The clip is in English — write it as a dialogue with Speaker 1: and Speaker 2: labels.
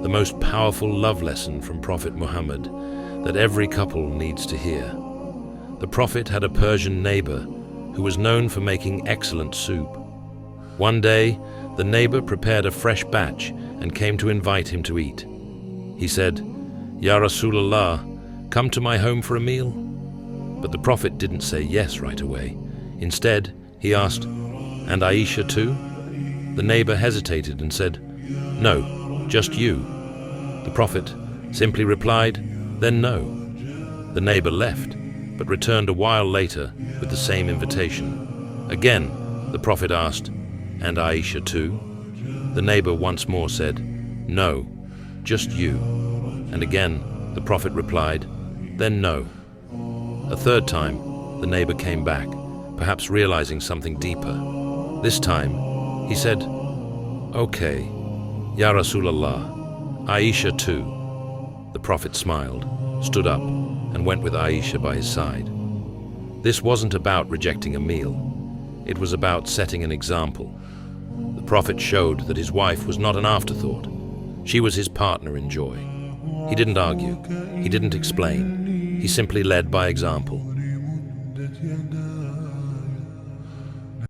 Speaker 1: the most powerful love lesson from Prophet Muhammad that every couple needs to hear. The Prophet had a Persian neighbor who was known for making excellent soup. One day, the neighbor prepared a fresh batch and came to invite him to eat. He said, "Ya Rasulullah, come to my home for a meal?" But the Prophet didn't say yes right away. Instead, he asked, "And Aisha too?" The neighbor hesitated and said, "No, just you." The Prophet simply replied, "Then no." The neighbor left, but returned a while later with the same invitation. Again, the Prophet asked, "And Aisha too?" The neighbor once more said, "No, just you." And again, the Prophet replied, "Then no." A third time, the neighbor came back, perhaps realizing something deeper. This time, he said, "Okay, Ya Rasulullah, Aisha too." The Prophet smiled, stood up, and went with Aisha by his side. This wasn't about rejecting a meal. It was about setting an example. The Prophet showed that his wife was not an afterthought. She was his partner in joy. He didn't argue. He didn't explain. He simply led by example.